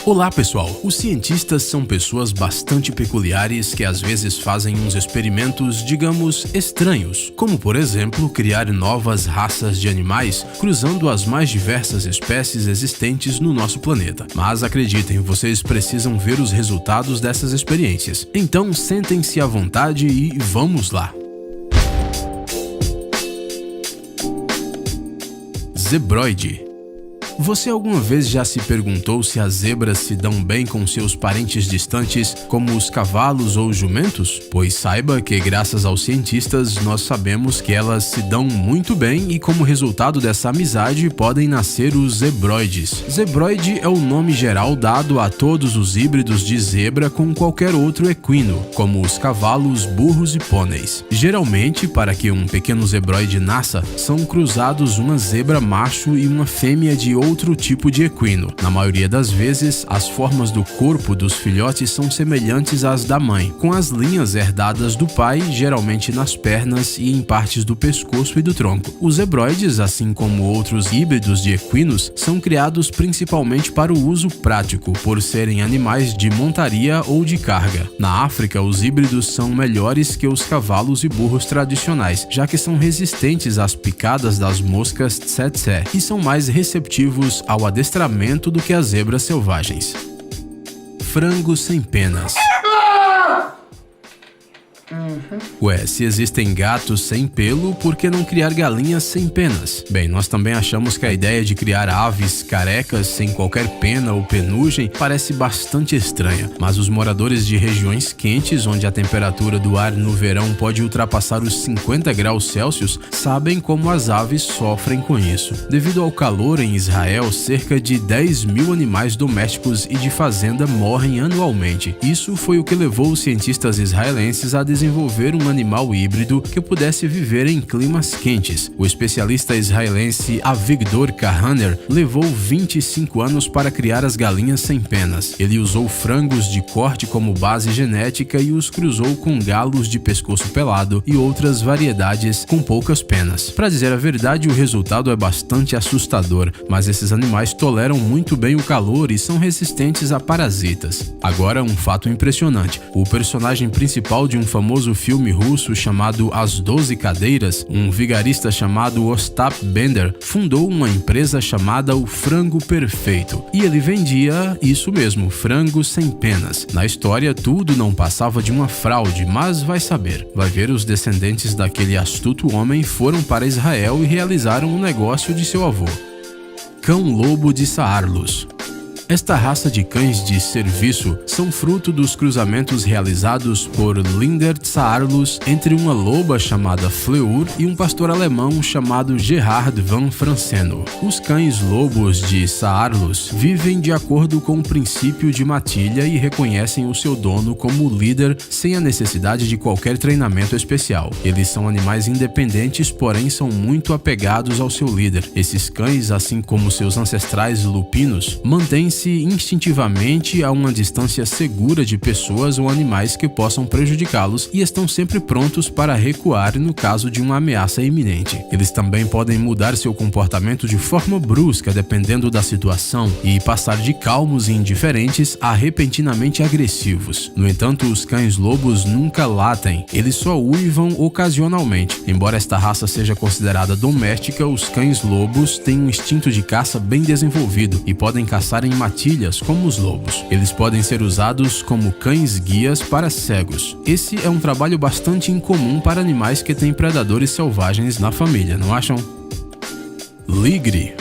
Olá pessoal, os cientistas são pessoas bastante peculiares que às vezes fazem uns experimentos, digamos, estranhos, como por exemplo criar novas raças de animais cruzando as mais diversas espécies existentes no nosso planeta. Mas acreditem, vocês precisam ver os resultados dessas experiências. Então sentem-se à vontade e vamos lá! Zebroide. Você alguma vez já se perguntou se as zebras se dão bem com seus parentes distantes, como os cavalos ou jumentos? Pois saiba que, graças aos cientistas, nós sabemos que elas se dão muito bem e, como resultado dessa amizade, podem nascer os zebroides. Zebroide é o nome geral dado a todos os híbridos de zebra com qualquer outro equino, como os cavalos, burros e pôneis. Geralmente, para que um pequeno zebroide nasça, são cruzados uma zebra macho e uma fêmea de outro tipo de equino. Na maioria das vezes, as formas do corpo dos filhotes são semelhantes às da mãe, com as linhas herdadas do pai, geralmente nas pernas e em partes do pescoço e do tronco. Os zebroides, assim como outros híbridos de equinos, são criados principalmente para o uso prático, por serem animais de montaria ou de carga. Na África, os híbridos são melhores que os cavalos e burros tradicionais, já que são resistentes às picadas das moscas tsetse e são mais receptivos ao adestramento do que as zebras selvagens. Frango sem penas. Ué, se existem gatos sem pelo, por que não criar galinhas sem penas? Bem, nós também achamos que a ideia de criar aves carecas sem qualquer pena ou penugem parece bastante estranha, mas os moradores de regiões quentes, onde a temperatura do ar no verão pode ultrapassar os 50 graus Celsius, sabem como as aves sofrem com isso. Devido ao calor em Israel, cerca de 10 mil animais domésticos e de fazenda morrem anualmente. Isso foi o que levou os cientistas israelenses a desenvolver um animal híbrido que pudesse viver em climas quentes. O especialista israelense Avigdor Kahaner levou 25 anos para criar as galinhas sem penas. Ele usou frangos de corte como base genética e os cruzou com galos de pescoço pelado e outras variedades com poucas penas. Para dizer a verdade, o resultado é bastante assustador, mas esses animais toleram muito bem o calor e são resistentes a parasitas. Agora, um fato impressionante: o personagem principal de um famoso filme russo chamado As 12 Cadeiras, um vigarista chamado Ostap Bender, fundou uma empresa chamada O Frango Perfeito. E ele vendia isso mesmo, frangos sem penas. Na história, tudo não passava de uma fraude, mas vai saber. Vai ver, os descendentes daquele astuto homem foram para Israel e realizaram o negócio de seu avô. Cão-lobo de Saarlus. Esta raça de cães de serviço são fruto dos cruzamentos realizados por Lindert Saarlus entre uma loba chamada Fleur e um pastor alemão chamado Gerhard van Franseno. Os cães-lobos de Saarlus vivem de acordo com o princípio de matilha e reconhecem o seu dono como líder sem a necessidade de qualquer treinamento especial. Eles são animais independentes, porém são muito apegados ao seu líder. Esses cães, assim como seus ancestrais lupinos, mantêm-se instintivamente a uma distância segura de pessoas ou animais que possam prejudicá-los e estão sempre prontos para recuar no caso de uma ameaça iminente. Eles também podem mudar seu comportamento de forma brusca dependendo da situação e passar de calmos e indiferentes a repentinamente agressivos. No entanto, os cães-lobos nunca latem, eles só uivam ocasionalmente. Embora esta raça seja considerada doméstica, os cães-lobos têm um instinto de caça bem desenvolvido e podem caçar em matilhas como os lobos. Eles podem ser usados como cães-guias para cegos. Esse é um trabalho bastante incomum para animais que têm predadores selvagens na família, não acham? Ligre.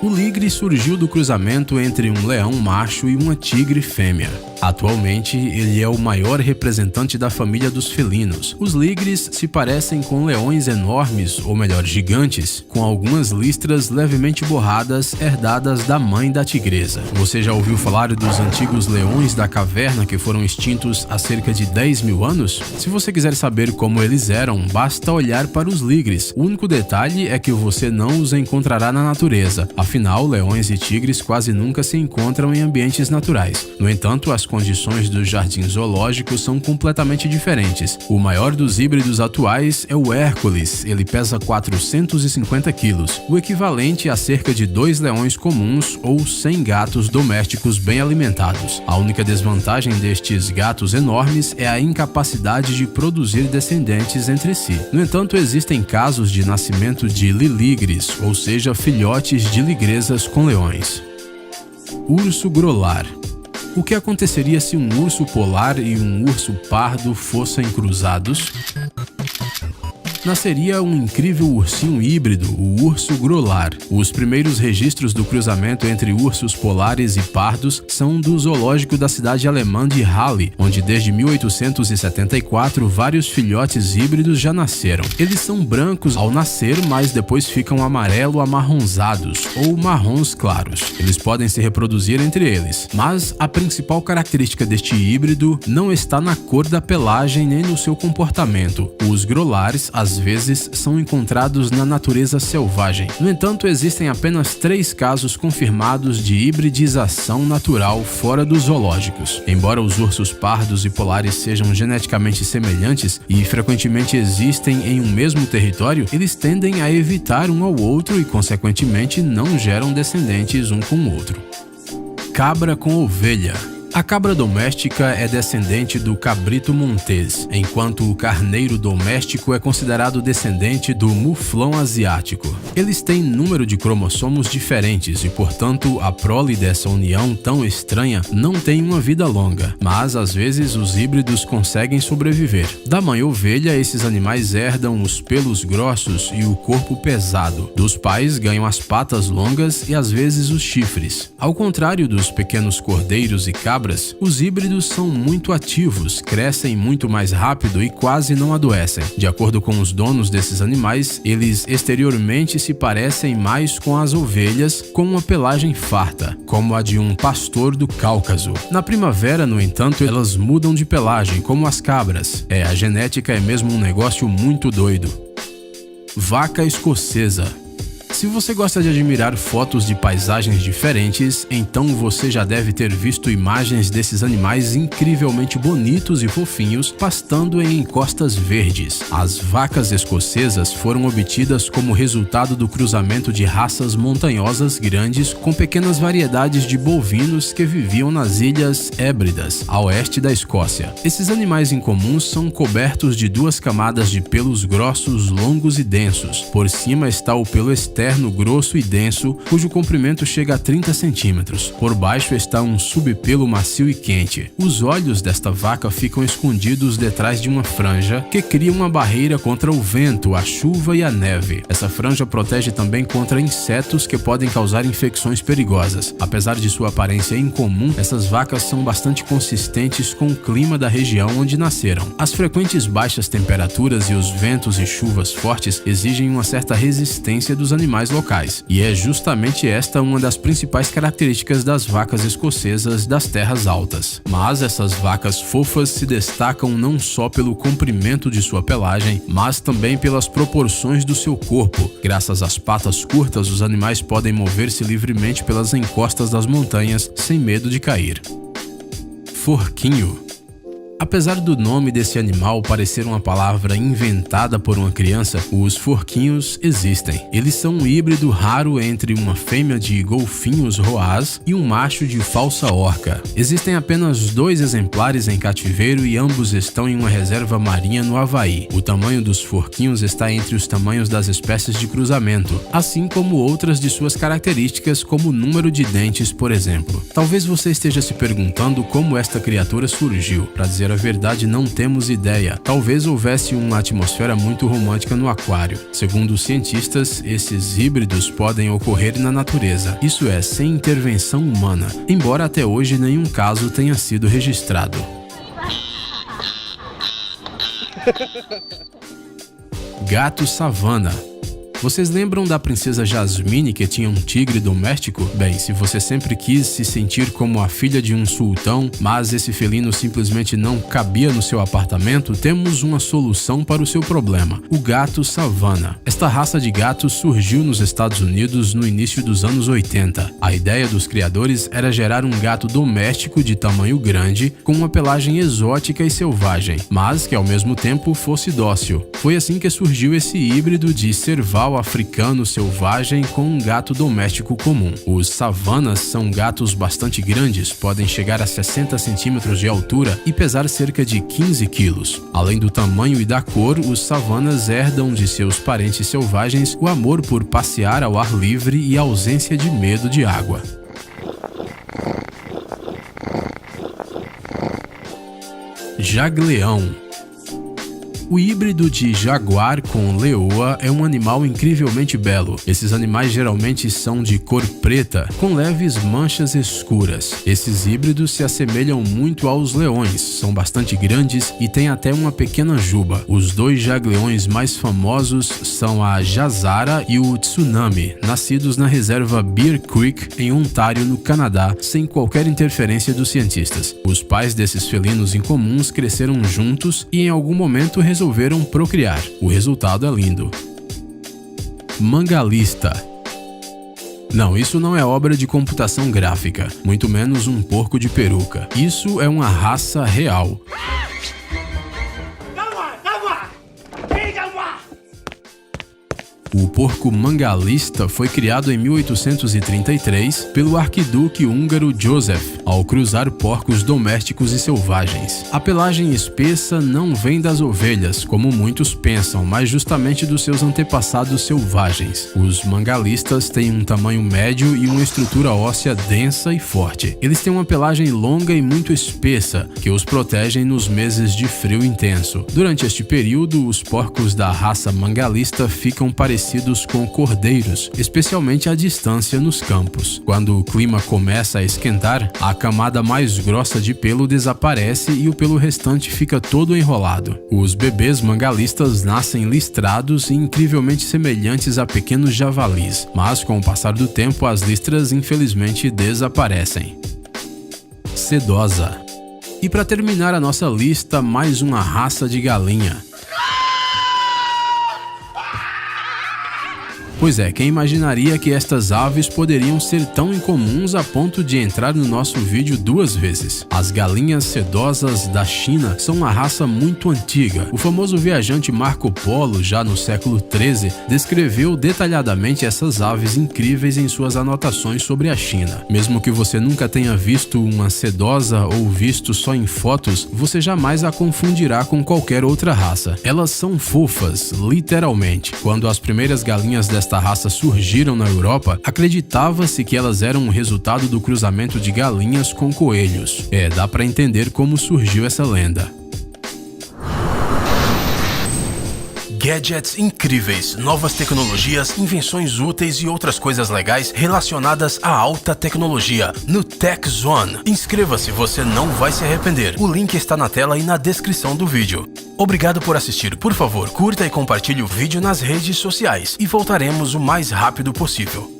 O ligre surgiu do cruzamento entre um leão macho e uma tigre fêmea. Atualmente, ele é o maior representante da família dos felinos. Os ligres se parecem com leões enormes, ou melhor, gigantes, com algumas listras levemente borradas herdadas da mãe da tigresa. Você já ouviu falar dos antigos leões da caverna que foram extintos há cerca de 10 mil anos? Se você quiser saber como eles eram, basta olhar para os ligres. O único detalhe é que você não os encontrará na natureza. A Afinal, leões e tigres quase nunca se encontram em ambientes naturais. No entanto, as condições dos jardins zoológicos são completamente diferentes. O maior dos híbridos atuais é o Hércules. Ele pesa 450 quilos, o equivalente a cerca de 2 leões comuns ou 100 gatos domésticos bem alimentados. A única desvantagem destes gatos enormes é a incapacidade de produzir descendentes entre si. No entanto, existem casos de nascimento de liligres, ou seja, filhotes de ligresas com leões. Urso grolar. O que aconteceria se um urso polar e um urso pardo fossem cruzados? Nasceria um incrível ursinho híbrido, o urso grolar. Os primeiros registros do cruzamento entre ursos polares e pardos são do zoológico da cidade alemã de Halle, onde desde 1874 vários filhotes híbridos já nasceram. Eles são brancos ao nascer, mas depois ficam amarelo-amarronzados ou marrons claros. Eles podem se reproduzir entre eles, mas a principal característica deste híbrido não está na cor da pelagem nem no seu comportamento. Os grolares, às vezes, são encontrados na natureza selvagem. No entanto, existem apenas 3 casos confirmados de hibridização natural fora dos zoológicos. Embora os ursos pardos e polares sejam geneticamente semelhantes e frequentemente existem em um mesmo território, eles tendem a evitar um ao outro e, consequentemente, não geram descendentes um com o outro. Cabra com ovelha. A cabra doméstica é descendente do cabrito montés, enquanto o carneiro doméstico é considerado descendente do muflão asiático. Eles têm número de cromossomos diferentes e, portanto, a prole dessa união tão estranha não tem uma vida longa, mas às vezes os híbridos conseguem sobreviver. Da mãe ovelha, esses animais herdam os pelos grossos e o corpo pesado. Dos pais ganham as patas longas e às vezes os chifres. Ao contrário dos pequenos cordeiros e cabras, os híbridos são muito ativos, crescem muito mais rápido e quase não adoecem. De acordo com os donos desses animais, eles exteriormente se parecem mais com as ovelhas, com uma pelagem farta, como a de um pastor do Cáucaso. Na primavera, no entanto, elas mudam de pelagem, como as cabras. A genética é mesmo um negócio muito doido. Vaca escocesa. Se você gosta de admirar fotos de paisagens diferentes, então você já deve ter visto imagens desses animais incrivelmente bonitos e fofinhos pastando em encostas verdes. As vacas escocesas foram obtidas como resultado do cruzamento de raças montanhosas grandes com pequenas variedades de bovinos que viviam nas Ilhas Hébridas, a oeste da Escócia. Esses animais incomuns são cobertos de 2 camadas de pelos grossos, longos e densos. Por cima está o pelo externo grosso e denso, cujo comprimento chega a 30 centímetros. Por baixo está um subpelo macio e quente. Os olhos desta vaca ficam escondidos detrás de uma franja que cria uma barreira contra o vento, a chuva e a neve. Essa franja protege também contra insetos que podem causar infecções perigosas. Apesar de sua aparência incomum, essas vacas são bastante consistentes com o clima da região onde nasceram. As frequentes baixas temperaturas e os ventos e chuvas fortes exigem uma certa resistência dos animais locais, e é justamente esta uma das principais características das vacas escocesas das terras altas. Mas essas vacas fofas se destacam não só pelo comprimento de sua pelagem, mas também pelas proporções do seu corpo. Graças às patas curtas, os animais podem mover-se livremente pelas encostas das montanhas sem medo de cair. Forquinho. Apesar do nome desse animal parecer uma palavra inventada por uma criança, os forquinhos existem. Eles são um híbrido raro entre uma fêmea de golfinhos roaz e um macho de falsa orca. Existem apenas 2 exemplares em cativeiro e ambos estão em uma reserva marinha no Havaí. O tamanho dos forquinhos está entre os tamanhos das espécies de cruzamento, assim como outras de suas características, como o número de dentes, por exemplo. Talvez você esteja se perguntando como esta criatura surgiu. Para dizer a verdade, não temos ideia. Talvez houvesse uma atmosfera muito romântica no aquário. Segundo os cientistas, esses híbridos podem ocorrer na natureza, isso é, sem intervenção humana, embora até hoje nenhum caso tenha sido registrado. Gato savana. Vocês lembram da princesa Jasmine que tinha um tigre doméstico? Bem, se você sempre quis se sentir como a filha de um sultão, mas esse felino simplesmente não cabia no seu apartamento, temos uma solução para o seu problema: o gato Savannah. Esta raça de gatos surgiu nos Estados Unidos no início dos anos 80. A ideia dos criadores era gerar um gato doméstico de tamanho grande, com uma pelagem exótica e selvagem, mas que ao mesmo tempo fosse dócil. Foi assim que surgiu esse híbrido de serval africano selvagem com um gato doméstico comum. Os Savannahs são gatos bastante grandes, podem chegar a 60 centímetros de altura e pesar cerca de 15 quilos. Além do tamanho e da cor, os Savannahs herdam de seus parentes selvagens o amor por passear ao ar livre e a ausência de medo de água. Jagleão. O híbrido de jaguar com leoa é um animal incrivelmente belo. Esses animais geralmente são de cor preta, com leves manchas escuras. Esses híbridos se assemelham muito aos leões, são bastante grandes e têm até uma pequena juba. Os dois jagleões mais famosos são a Jazara e o Tsunami, nascidos na reserva Bear Creek, em Ontário, no Canadá, sem qualquer interferência dos cientistas. Os pais desses felinos incomuns cresceram juntos e em algum momento resolveram procriar. O resultado é lindo. Mangalista. Não, isso não é obra de computação gráfica, muito menos um porco de peruca. Isso é uma raça real. O porco mangalista foi criado em 1833 pelo arquiduque húngaro József, ao cruzar porcos domésticos e selvagens. A pelagem espessa não vem das ovelhas, como muitos pensam, mas justamente dos seus antepassados selvagens. Os mangalistas têm um tamanho médio e uma estrutura óssea densa e forte. Eles têm uma pelagem longa e muito espessa, que os protegem nos meses de frio intenso. Durante este período, os porcos da raça mangalista ficam parecidos com cordeiros, especialmente à distância nos campos. Quando o clima começa a esquentar, a camada mais grossa de pelo desaparece e o pelo restante fica todo enrolado. Os bebês mangalistas nascem listrados e incrivelmente semelhantes a pequenos javalis, mas com o passar do tempo as listras infelizmente desaparecem. Sedosa. E para terminar a nossa lista, mais uma raça de galinha. Pois é, quem imaginaria que estas aves poderiam ser tão incomuns a ponto de entrar no nosso vídeo 2 vezes? As galinhas sedosas da China são uma raça muito antiga. O famoso viajante Marco Polo, já no século XIII, descreveu detalhadamente essas aves incríveis em suas anotações sobre a China. Mesmo que você nunca tenha visto uma sedosa ou visto só em fotos, você jamais a confundirá com qualquer outra raça. Elas são fofas, literalmente. Quando as primeiras galinhas desta raça surgiram na Europa, acreditava-se que elas eram o resultado do cruzamento de galinhas com coelhos. Dá pra entender como surgiu essa lenda. Gadgets incríveis, novas tecnologias, invenções úteis e outras coisas legais relacionadas à alta tecnologia no Tech Zone. Inscreva-se, você não vai se arrepender. O link está na tela e na descrição do vídeo. Obrigado por assistir. Por favor, curta e compartilhe o vídeo nas redes sociais e voltaremos o mais rápido possível.